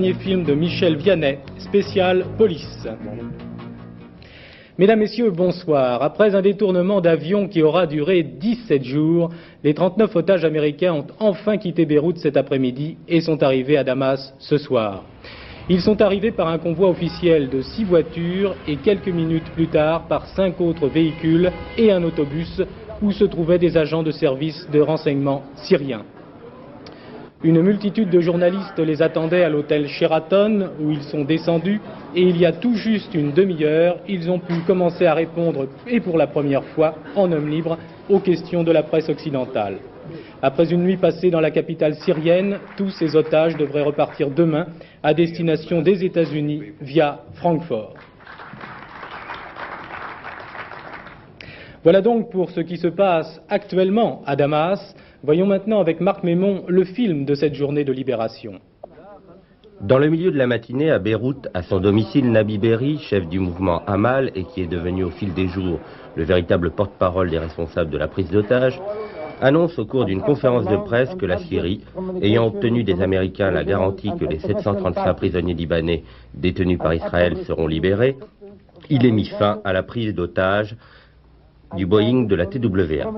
Dernier film de Michel Vianney, spécial police. Mesdames, Messieurs, bonsoir. Après un détournement d'avion qui aura duré 17 jours, les 39 otages américains ont enfin quitté Beyrouth cet après-midi et sont arrivés à Damas ce soir. Ils sont arrivés par un convoi officiel de 6 voitures et quelques minutes plus tard par 5 autres véhicules et un autobus où se trouvaient des agents de service de renseignement syriens. Une multitude de journalistes les attendait à l'hôtel Sheraton où ils sont descendus et il y a tout juste une demi-heure, ils ont pu commencer à répondre, et pour la première fois, en homme libre, aux questions de la presse occidentale. Après une nuit passée dans la capitale syrienne, tous ces otages devraient repartir demain à destination des États-Unis via Francfort. Voilà donc pour ce qui se passe actuellement à Damas. Voyons maintenant avec Marc Mémon le film de cette journée de libération. Dans le milieu de la matinée, à Beyrouth, à son domicile, Nabi Berri, chef du mouvement Amal et qui est devenu au fil des jours le véritable porte-parole des responsables de la prise d'otages, annonce au cours d'une conférence de presse que la Syrie, ayant obtenu des Américains la garantie que les 735 prisonniers libanais détenus par Israël seront libérés, il ait mis fin à la prise d'otages du Boeing de la TWA.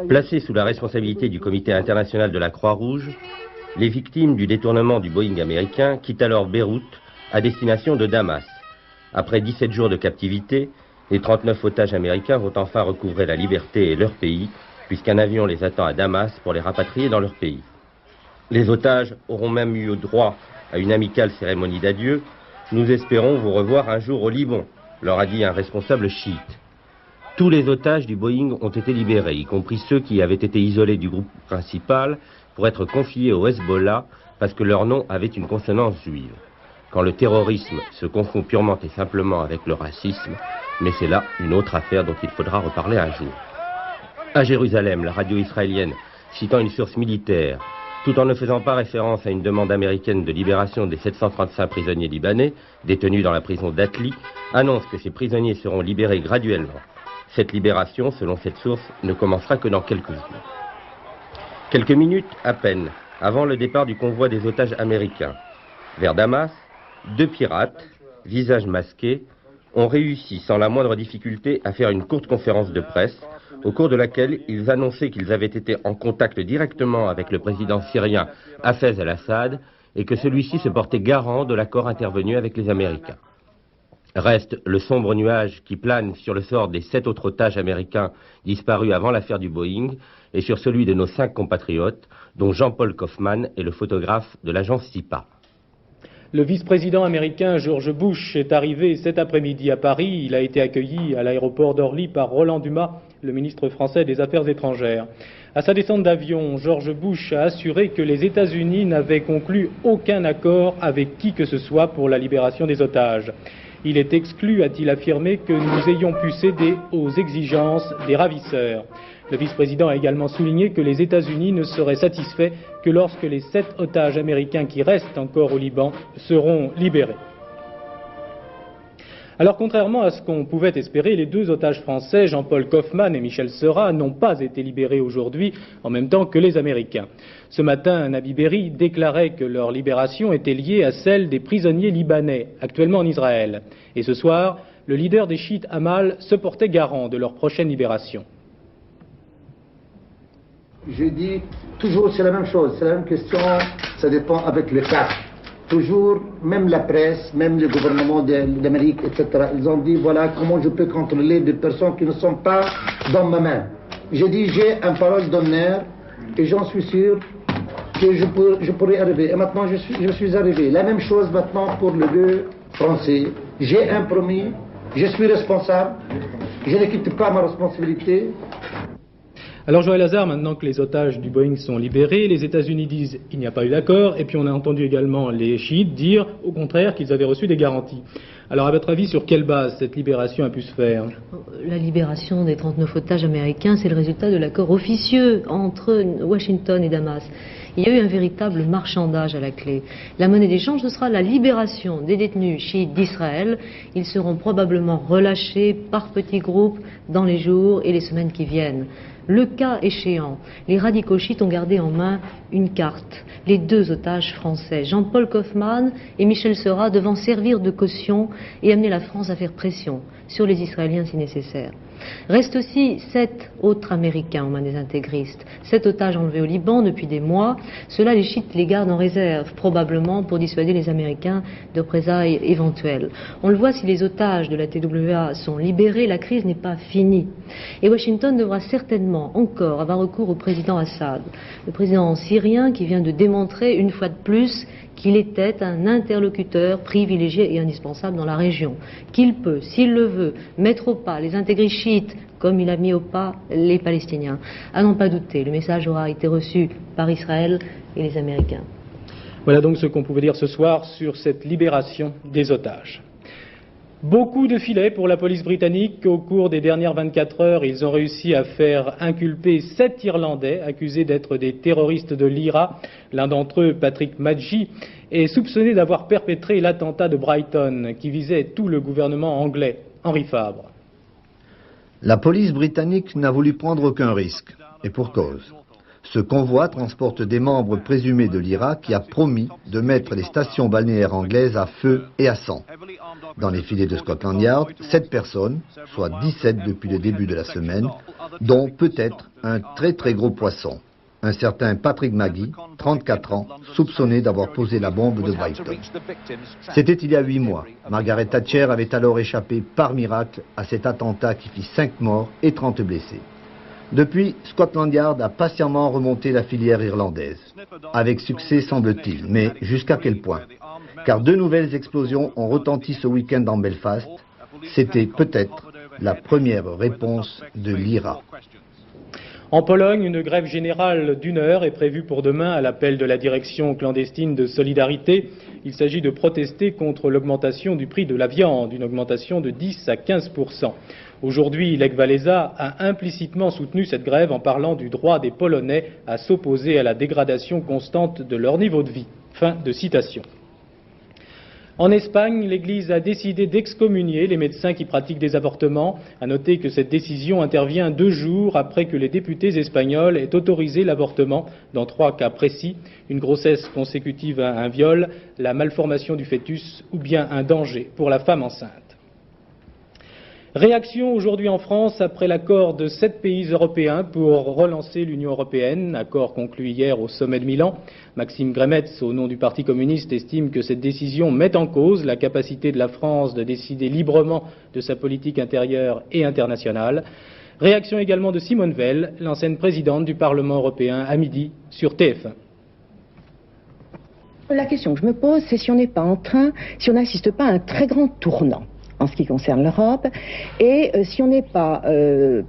Placés sous la responsabilité du Comité international de la Croix-Rouge, les victimes du détournement du Boeing américain quittent alors Beyrouth à destination de Damas. Après 17 jours de captivité, les 39 otages américains vont enfin recouvrer la liberté et leur pays, puisqu'un avion les attend à Damas pour les rapatrier dans leur pays. Les otages auront même eu droit à une amicale cérémonie d'adieu. Nous espérons vous revoir un jour au Liban, leur a dit un responsable chiite. Tous les otages du Boeing ont été libérés, y compris ceux qui avaient été isolés du groupe principal pour être confiés au Hezbollah parce que leur nom avait une consonance juive. Quand le terrorisme se confond purement et simplement avec le racisme, mais c'est là une autre affaire dont il faudra reparler un jour. À Jérusalem, la radio israélienne, citant une source militaire, tout en ne faisant pas référence à une demande américaine de libération des 735 prisonniers libanais détenus dans la prison d'Atli, annonce que ces prisonniers seront libérés graduellement. Cette libération, selon cette source, ne commencera que dans quelques jours. Quelques minutes à peine avant le départ du convoi des otages américains, vers Damas, 2 pirates, visages masqués, ont réussi sans la moindre difficulté à faire une courte conférence de presse, au cours de laquelle ils annonçaient qu'ils avaient été en contact directement avec le président syrien Hafez al-Assad et que celui-ci se portait garant de l'accord intervenu avec les Américains. Reste le sombre nuage qui plane sur le sort des 7 autres otages américains disparus avant l'affaire du Boeing et sur celui de nos 5 compatriotes, dont Jean-Paul Kaufmann est le photographe de l'agence SIPA. Le vice-président américain George Bush est arrivé cet après-midi à Paris. Il a été accueilli à l'aéroport d'Orly par Roland Dumas, le ministre français des Affaires étrangères. À sa descente d'avion, George Bush a assuré que les États-Unis n'avaient conclu aucun accord avec qui que ce soit pour la libération des otages. Il est exclu, a-t-il affirmé, que nous ayons pu céder aux exigences des ravisseurs. Le vice-président a également souligné que les États-Unis ne seraient satisfaits que lorsque les 7 otages américains qui restent encore au Liban seront libérés. Alors, contrairement à ce qu'on pouvait espérer, les 2 otages français, Jean-Paul Kaufmann et Michel Seurat, n'ont pas été libérés aujourd'hui en même temps que les Américains. Ce matin, Nabi Berri déclarait que leur libération était liée à celle des prisonniers libanais, actuellement en Israël. Et ce soir, le leader des chiites Amal se portait garant de leur prochaine libération. Je dis toujours c'est la même chose, c'est la même question, ça dépend avec le cas. Toujours, même la presse, même le gouvernement d'Amérique, etc., ils ont dit voilà comment je peux contrôler des personnes qui ne sont pas dans ma main. J'ai dit j'ai une parole d'honneur et j'en suis sûr que je pourrais arriver. Et maintenant je suis arrivé. La même chose maintenant pour les 2 Français. J'ai un promis, je suis responsable, je ne quitte pas ma responsabilité. Alors Joël Hazard, maintenant que les otages du Boeing sont libérés, les États-Unis disent qu'il n'y a pas eu d'accord, et puis on a entendu également les chiites dire au contraire qu'ils avaient reçu des garanties. Alors à votre avis, sur quelle base cette libération a pu se faire? La libération des 39 otages américains, c'est le résultat de l'accord officieux entre Washington et Damas. Il y a eu un véritable marchandage à la clé. La monnaie d'échange, ce sera la libération des détenus chiites d'Israël. Ils seront probablement relâchés par petits groupes dans les jours et les semaines qui viennent. Le cas échéant, les radicaux chiites ont gardé en main une carte. Les deux otages français, Jean-Paul Kaufmann et Michel Seurat, devant servir de caution et amener la France à faire pression sur les Israéliens si nécessaire. Restent aussi 7 autres Américains aux mains des intégristes. 7 otages enlevés au Liban depuis des mois. Ceux-là, les chiites les gardent en réserve, probablement pour dissuader les Américains de représailles éventuelles. On le voit, si les otages de la TWA sont libérés, la crise n'est pas finie. Et Washington devra certainement encore avoir recours au président Assad, le président syrien qui vient de démontrer une fois de plus qu'il était un interlocuteur privilégié et indispensable dans la région, qu'il peut, s'il le veut, mettre au pas les intégristes chiites comme il a mis au pas les Palestiniens. À n'en pas douter, le message aura été reçu par Israël et les Américains. Voilà donc ce qu'on pouvait dire ce soir sur cette libération des otages. Beaucoup de filets pour la police britannique. Au cours des dernières 24 heures, ils ont réussi à faire inculper 7 Irlandais accusés d'être des terroristes de l'IRA. L'un d'entre eux, Patrick Maggi, est soupçonné d'avoir perpétré l'attentat de Brighton qui visait tout le gouvernement anglais. Henri Fabre. La police britannique n'a voulu prendre aucun risque, et pour cause. Ce convoi transporte des membres présumés de l'IRA qui a promis de mettre les stations balnéaires anglaises à feu et à sang. Dans les filets de Scotland Yard, 7 personnes, soit 17 depuis le début de la semaine, dont peut-être un très gros poisson. Un certain Patrick Maggi, 34 ans, soupçonné d'avoir posé la bombe de Brighton. C'était il y a 8 mois. Margaret Thatcher avait alors échappé par miracle à cet attentat qui fit 5 morts et 30 blessés. Depuis, Scotland Yard a patiemment remonté la filière irlandaise. Avec succès, semble-t-il, mais jusqu'à quel point? Car 2 nouvelles explosions ont retenti ce week-end en Belfast. C'était peut-être la première réponse de l'IRA. En Pologne, une grève générale d'1 heure est prévue pour demain à l'appel de la direction clandestine de Solidarité. Il s'agit de protester contre l'augmentation du prix de la viande, une augmentation de 10 à 15%. Aujourd'hui, Lech Walesa a implicitement soutenu cette grève en parlant du droit des Polonais à s'opposer à la dégradation constante de leur niveau de vie. Fin de citation. En Espagne, l'Église a décidé d'excommunier les médecins qui pratiquent des avortements. À noter que cette décision intervient 2 jours après que les députés espagnols aient autorisé l'avortement dans 3 cas précis, une grossesse consécutive à un viol, la malformation du fœtus ou bien un danger pour la femme enceinte. Réaction aujourd'hui en France après l'accord de 7 pays européens pour relancer l'Union européenne, accord conclu hier au sommet de Milan. Maxime Grémetz, au nom du Parti communiste, estime que cette décision met en cause la capacité de la France de décider librement de sa politique intérieure et internationale. Réaction également de Simone Veil, l'ancienne présidente du Parlement européen, à midi sur TF1. La question que je me pose, c'est si on n'est pas en train, si on n'assiste pas à un très grand tournant en ce qui concerne l'Europe, et si on n'est pas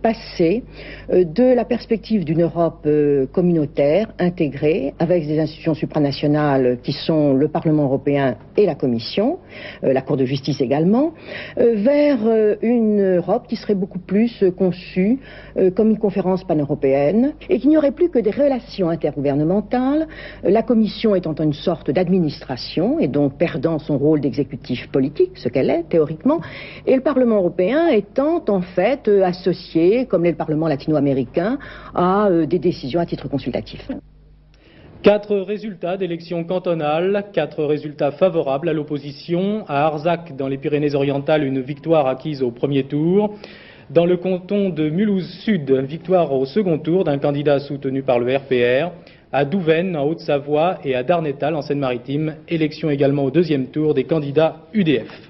passé de la perspective d'une Europe communautaire, intégrée, avec des institutions supranationales qui sont le Parlement européen et la Commission, la Cour de justice également, vers une Europe qui serait beaucoup plus conçue comme une conférence pan-européenne, et qu'il n'y aurait plus que des relations intergouvernementales, la Commission étant une sorte d'administration, et donc perdant son rôle d'exécutif politique, ce qu'elle est théoriquement, et le Parlement européen étant en fait associé, comme l'est le Parlement latino-américain, à des décisions à titre consultatif. 4 résultats d'élections cantonales, 4 résultats favorables à l'opposition. À Arzac, dans les Pyrénées-Orientales, une victoire acquise au premier tour. Dans le canton de Mulhouse-Sud, victoire au second tour d'un candidat soutenu par le RPR. À Douvaine, en Haute-Savoie, et à Darnétal, en Seine-Maritime, élection également au deuxième tour des candidats UDF.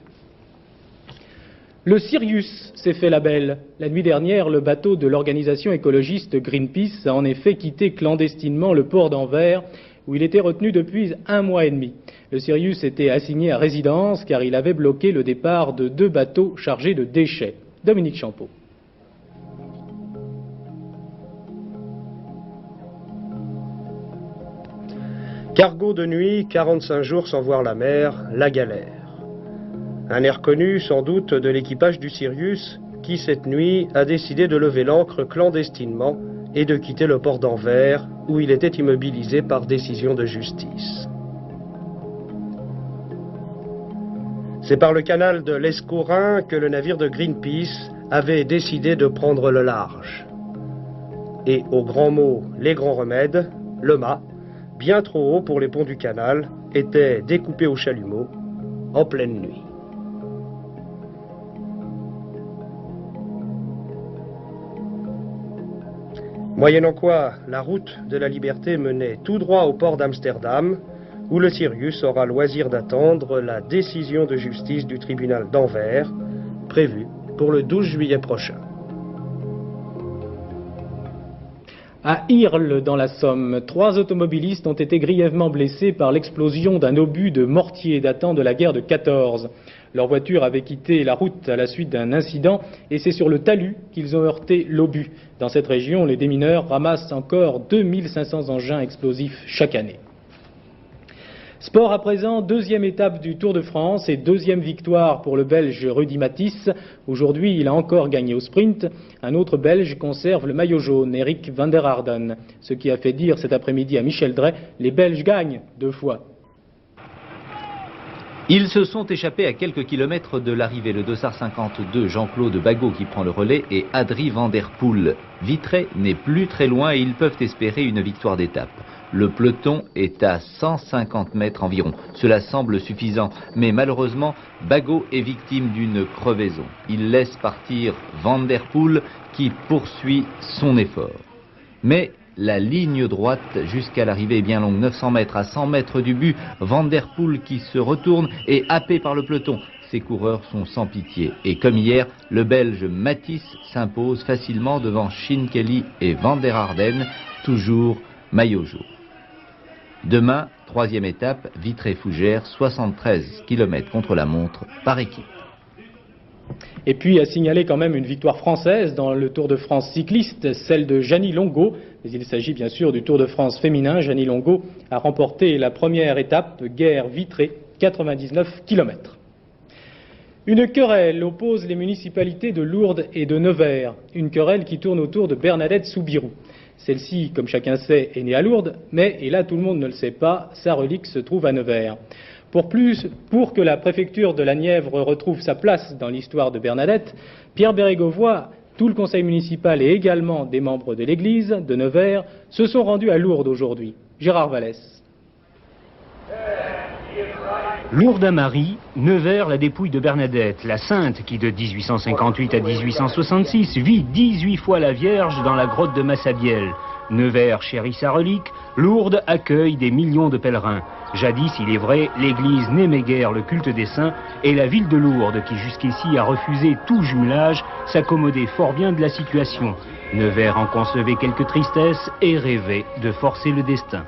Le Sirius s'est fait la belle. La nuit dernière, le bateau de l'organisation écologiste Greenpeace a en effet quitté clandestinement le port d'Anvers, où il était retenu depuis 1 mois et demi. Le Sirius était assigné à résidence car il avait bloqué le départ de 2 bateaux chargés de déchets. Dominique Champeau. Cargo de nuit, 45 jours sans voir la mer, la galère. Un air connu, sans doute, de l'équipage du Sirius, qui, cette nuit, a décidé de lever l'ancre clandestinement et de quitter le port d'Anvers, où il était immobilisé par décision de justice. C'est par le canal de l'Escaurin que le navire de Greenpeace avait décidé de prendre le large. Et au grand mot, les grands remèdes, le mât, bien trop haut pour les ponts du canal, était découpé au chalumeau en pleine nuit. Moyennant quoi, la route de la liberté menait tout droit au port d'Amsterdam, où le Sirius aura loisir d'attendre la décision de justice du tribunal d'Anvers, prévue pour le 12 juillet prochain. À Irles, dans la Somme, 3 automobilistes ont été grièvement blessés par l'explosion d'un obus de mortier datant de la guerre de 14. Leur voiture avait quitté la route à la suite d'un incident et c'est sur le talus qu'ils ont heurté l'obus. Dans cette région, les démineurs ramassent encore 2500 engins explosifs chaque année. Sport à présent, 2e étape du Tour de France et 2e victoire pour le Belge Rudy Mathies. Aujourd'hui, il a encore gagné au sprint. Un autre Belge conserve le maillot jaune, Eric van der Harden. Ce qui a fait dire cet après-midi à Michel Drey, les Belges gagnent 2 fois. Ils se sont échappés à quelques kilomètres de l'arrivée. Le dossard 52, Jean-Claude Bagot qui prend le relais et Adrie van der Poel. Vitré n'est plus très loin et ils peuvent espérer une victoire d'étape. Le peloton est à 150 mètres environ. Cela semble suffisant, mais malheureusement, Bagot est victime d'une crevaison. Il laisse partir Van der Poel qui poursuit son effort. Mais la ligne droite jusqu'à l'arrivée est bien longue, 900 mètres à 100 mètres du but. Van der Poel qui se retourne est happé par le peloton. Ces coureurs sont sans pitié. Et comme hier, le Belge Mathies s'impose facilement devant Sean Kelly et Van der Harden, toujours maillot jaune. Demain, 3e étape, Vitré-Fougères, 73 km contre la montre par équipe. Et puis à signaler quand même une victoire française dans le Tour de France cycliste, celle de Jeannie Longo. Mais il s'agit bien sûr du Tour de France féminin. Jeannie Longo a remporté la première étape, Guerre-Vitré, 99 km. Une querelle oppose les municipalités de Lourdes et de Nevers. Une querelle qui tourne autour de Bernadette Soubirous. Celle-ci, comme chacun sait, est née à Lourdes, mais, et là tout le monde ne le sait pas, sa relique se trouve à Nevers. Pour que la préfecture de la Nièvre retrouve sa place dans l'histoire de Bernadette, Pierre Bérégovoy, tout le conseil municipal et également des membres de l'église de Nevers se sont rendus à Lourdes aujourd'hui. Gérard Vallès. Lourdes à Marie, Nevers la dépouille de Bernadette, la sainte qui de 1858 à 1866 vit 18 fois la Vierge dans la grotte de Massabielle. Nevers chérit sa relique, Lourdes accueille des millions de pèlerins. Jadis, il est vrai, l'église n'aimait guère le culte des saints et la ville de Lourdes, qui jusqu'ici a refusé tout jumelage, s'accommodait fort bien de la situation. Nevers en concevait quelques tristesses et rêvait de forcer le destin.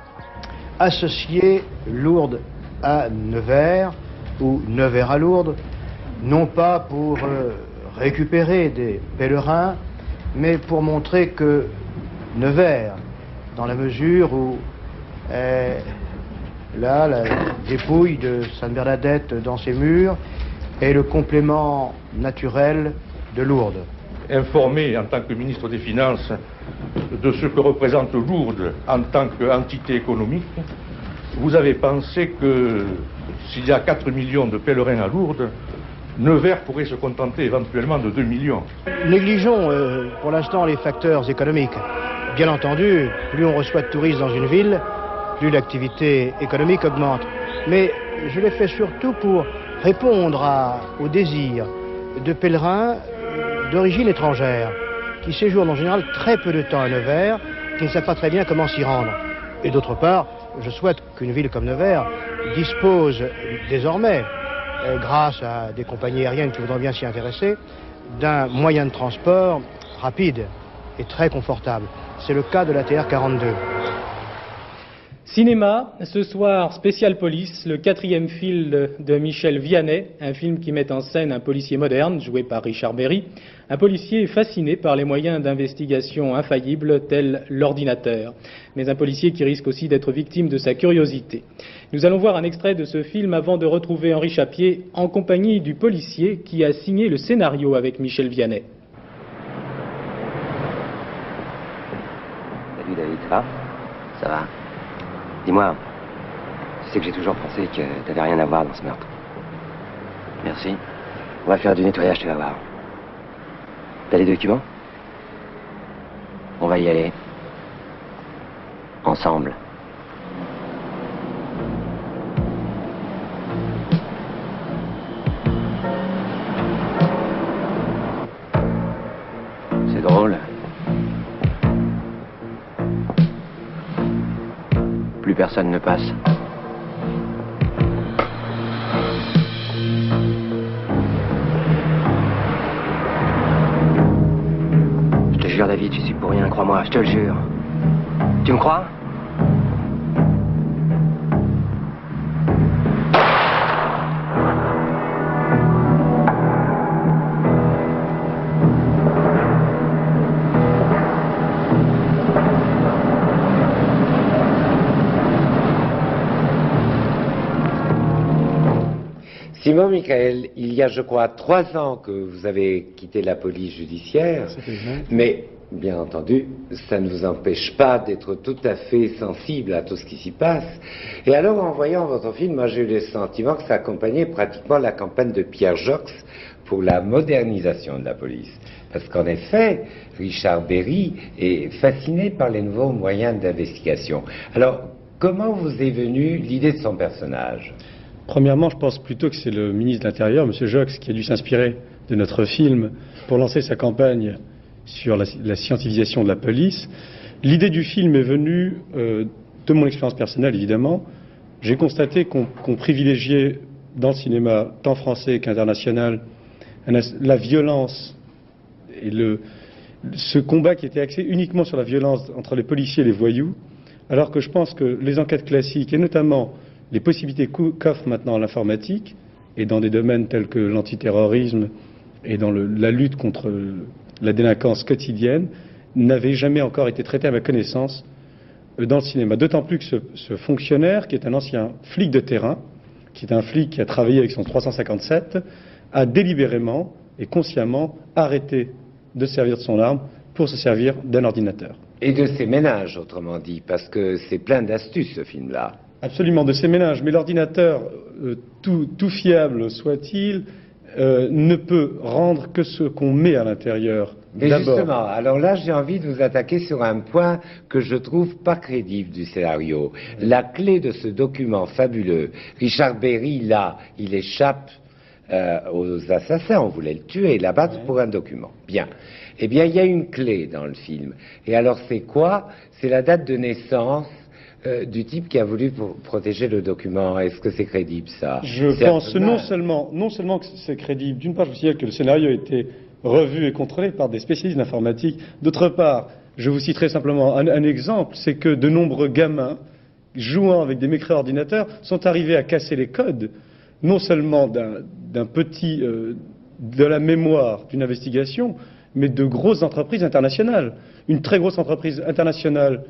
Associer Lourdes à Nevers, ou Nevers à Lourdes, non pas pour récupérer des pèlerins, mais pour montrer que Nevers, dans la mesure où là, la dépouille de Sainte Bernadette dans ses murs est le complément naturel de Lourdes. Informé en tant que ministre des Finances de ce que représente Lourdes en tant qu'entité économique, vous avez pensé que s'il y a 4 millions de pèlerins à Lourdes, Nevers pourrait se contenter éventuellement de 2 millions. Négligeons pour l'instant les facteurs économiques. Bien entendu, plus on reçoit de touristes dans une ville, plus l'activité économique augmente. Mais je l'ai fait surtout pour répondre au désir de pèlerins d'origine étrangère, qui séjournent en général très peu de temps à Nevers, qui ne savent pas très bien comment s'y rendre. Et d'autre part, je souhaite qu'une ville comme Nevers dispose désormais, grâce à des compagnies aériennes qui voudront bien s'y intéresser, d'un moyen de transport rapide et très confortable. C'est le cas de la TR 42. Cinéma, ce soir, Spécial Police, le 4e film de Michel Vianney, un film qui met en scène un policier moderne, joué par Richard Berry, un policier fasciné par les moyens d'investigation infaillibles tels l'ordinateur, mais un policier qui risque aussi d'être victime de sa curiosité. Nous allons voir un extrait de ce film avant de retrouver Henri Chapier en compagnie du policier qui a signé le scénario avec Michel Vianney. Salut David, ça va ? Ça va. Dis-moi, tu sais que j'ai toujours pensé que t'avais rien à voir dans ce meurtre. Merci. On va faire du nettoyage, tu vas voir. T'as les documents? On va y aller. Ensemble. C'est drôle. Plus personne ne passe. Je te jure, David, j'y suis pour rien, crois-moi, je te le jure. Tu me crois? Simon Michael, il y a, je crois, 3 ans que vous avez quitté la police judiciaire, mais bien entendu, ça ne vous empêche pas d'être tout à fait sensible à tout ce qui s'y passe. Et alors, en voyant votre film, moi j'ai eu le sentiment que ça accompagnait pratiquement la campagne de Pierre Joxe pour la modernisation de la police. Parce qu'en effet, Richard Berry est fasciné par les nouveaux moyens d'investigation. Alors, comment vous est venue l'idée de son personnage ? Premièrement, je pense plutôt que c'est le ministre de l'Intérieur, M. Joxe, qui a dû s'inspirer de notre film pour lancer sa campagne sur la scientifisation de la police. L'idée du film est venue de mon expérience personnelle, évidemment. J'ai constaté qu'on privilégiait dans le cinéma, tant français qu'international, la violence et ce combat qui était axé uniquement sur la violence entre les policiers et les voyous, alors que je pense que les enquêtes classiques, et notamment les possibilités qu'offre maintenant l'informatique, et dans des domaines tels que l'antiterrorisme et dans la lutte contre la délinquance quotidienne, n'avaient jamais encore été traitées à ma connaissance dans le cinéma. D'autant plus que ce fonctionnaire, qui est un ancien flic de terrain, qui est un flic qui a travaillé avec son 357, a délibérément et consciemment arrêté de servir de son arme pour se servir d'un ordinateur. Et de ses ménages, autrement dit, parce que c'est plein d'astuces, ce film-là. Absolument, de ses ménages. Mais l'ordinateur, tout fiable soit-il, ne peut rendre que ce qu'on met à l'intérieur. Mais justement, alors là, j'ai envie de vous attaquer sur un point que je trouve pas crédible du scénario. La clé de ce document fabuleux, Richard Berry, là, il échappe aux assassins, on voulait le tuer, là-bas pour un document. Bien. Eh bien, il y a une clé dans le film. Et alors, c'est quoi? C'est la date de naissance du type qui a voulu protéger le document. Est-ce que c'est crédible, ça? Je pense non seulement que c'est crédible. D'une part, je vous signale que le scénario a été revu et contrôlé par des spécialistes d'informatique. D'autre part, je vous citerai simplement un exemple, c'est que de nombreux gamins, jouant avec des mécréants ordinateurs, sont arrivés à casser les codes, non seulement d'un petit, de la mémoire d'une investigation, mais de grosses entreprises internationales. Une très grosse entreprise internationale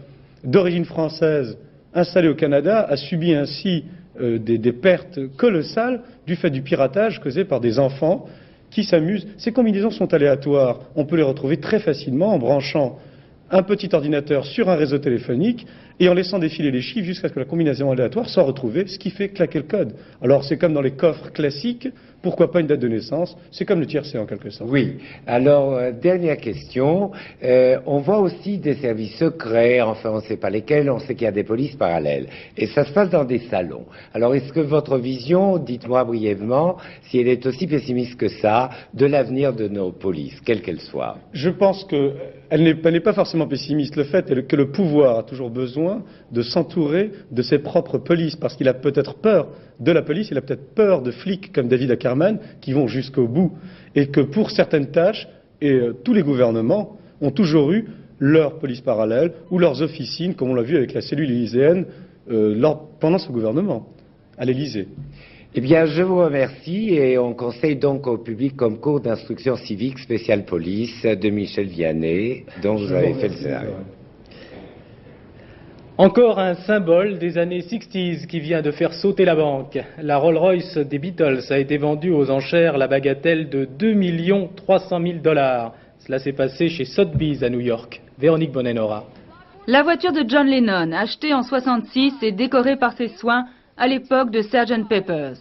d'origine française installée au Canada a subi ainsi des pertes colossales du fait du piratage causé par des enfants qui s'amusent. Ces combinaisons sont aléatoires. On peut les retrouver très facilement en branchant un petit ordinateur sur un réseau téléphonique et en laissant défiler les chiffres jusqu'à ce que la combinaison aléatoire soit retrouvée, ce qui fait claquer le code. Alors c'est comme dans les coffres classiques, pourquoi pas une date de naissance? C'est comme le tiercé en quelque sorte. Oui. Alors, dernière question. On voit aussi des services secrets, enfin on ne sait pas lesquels, on sait qu'il y a des polices parallèles. Et ça se passe dans des salons. Alors est-ce que votre vision, dites-moi brièvement, si elle est aussi pessimiste que ça, de l'avenir de nos polices, quelles qu'elles soient? Je pense qu'elle n'est pas forcément pessimiste. Le fait est que le pouvoir a toujours besoin de s'entourer de ses propres polices, parce qu'il a peut-être peur de la police, il a peut-être peur de flics comme David Ackerman qui vont jusqu'au bout, et que pour certaines tâches, tous les gouvernements ont toujours eu leur police parallèle ou leurs officines, comme on l'a vu avec la cellule élyséenne pendant ce gouvernement, à l'Élysée. Eh bien, je vous remercie et on conseille donc au public comme cours d'instruction civique spéciale police de Michel Vianney, dont vous avez fait le scénario. Encore un symbole des années 60s qui vient de faire sauter la banque. La Rolls-Royce des Beatles a été vendue aux enchères la bagatelle de 2 300 000 $. Cela s'est passé chez Sotheby's à New York. Véronique Bonenora. La voiture de John Lennon, achetée en 1966 et décorée par ses soins à l'époque de Sgt. Pepper's.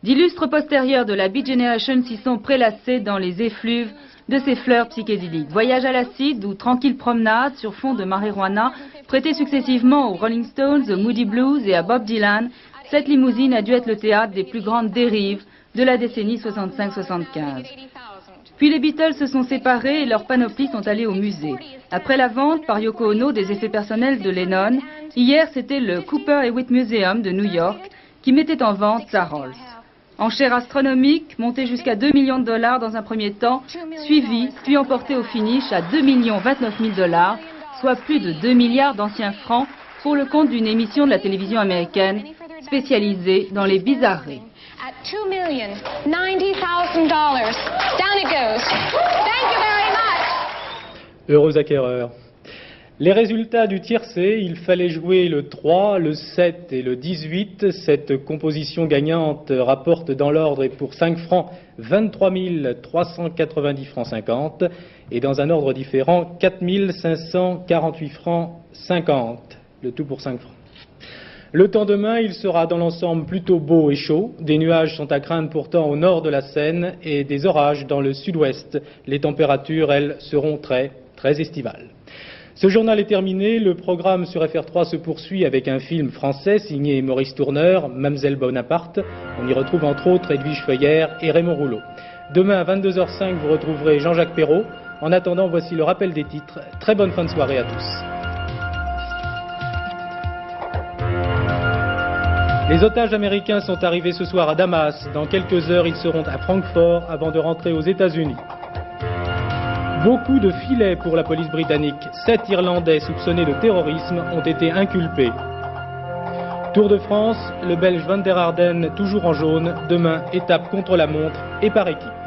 D'illustres postérieurs de la Beat Generation s'y sont prélassés dans les effluves de ces fleurs psychédéliques. Voyage à l'acide ou tranquille promenade sur fond de marijuana, prêtée successivement aux Rolling Stones, aux Moody Blues et à Bob Dylan, cette limousine a dû être le théâtre des plus grandes dérives de la décennie 65-75. Puis les Beatles se sont séparés et leurs panoplies sont allées au musée. Après la vente par Yoko Ono des effets personnels de Lennon, hier c'était le Cooper Hewitt Museum de New York qui mettait en vente sa Rolls. Enchère astronomique, montée jusqu'à 2 millions de dollars dans un premier temps, suivie, puis emportée au finish à 2 29 000 dollars, soit plus de 2 milliards d'anciens francs pour le compte d'une émission de la télévision américaine spécialisée dans les bizarreries. $2,090,000. Down it goes. Thank you very much. Heureux acquéreur. Les résultats du tiercé, il fallait jouer le 3, le 7 et le 18. Cette composition gagnante rapporte dans l'ordre et pour 5 francs 23 390 francs 50 et dans un ordre différent 4 548 francs 50, le tout pour 5 francs. Le temps demain, il sera dans l'ensemble plutôt beau et chaud. Des nuages sont à craindre pourtant au nord de la Seine et des orages dans le sud-ouest. Les températures, elles, seront très estivales. Ce journal est terminé. Le programme sur FR3 se poursuit avec un film français signé Maurice Tourneur, Mamselle Bonaparte. On y retrouve entre autres Edwige Feuillère et Raymond Rouleau. Demain à 22h05, vous retrouverez Jean-Jacques Perrault. En attendant, voici le rappel des titres. Très bonne fin de soirée à tous. Les otages américains sont arrivés ce soir à Damas. Dans quelques heures, ils seront à Francfort avant de rentrer aux États-Unis. Beaucoup de filets pour la police britannique. 7 Irlandais soupçonnés de terrorisme ont été inculpés. Tour de France, le Belge Van der Arden toujours en jaune. Demain, étape contre la montre et par équipe.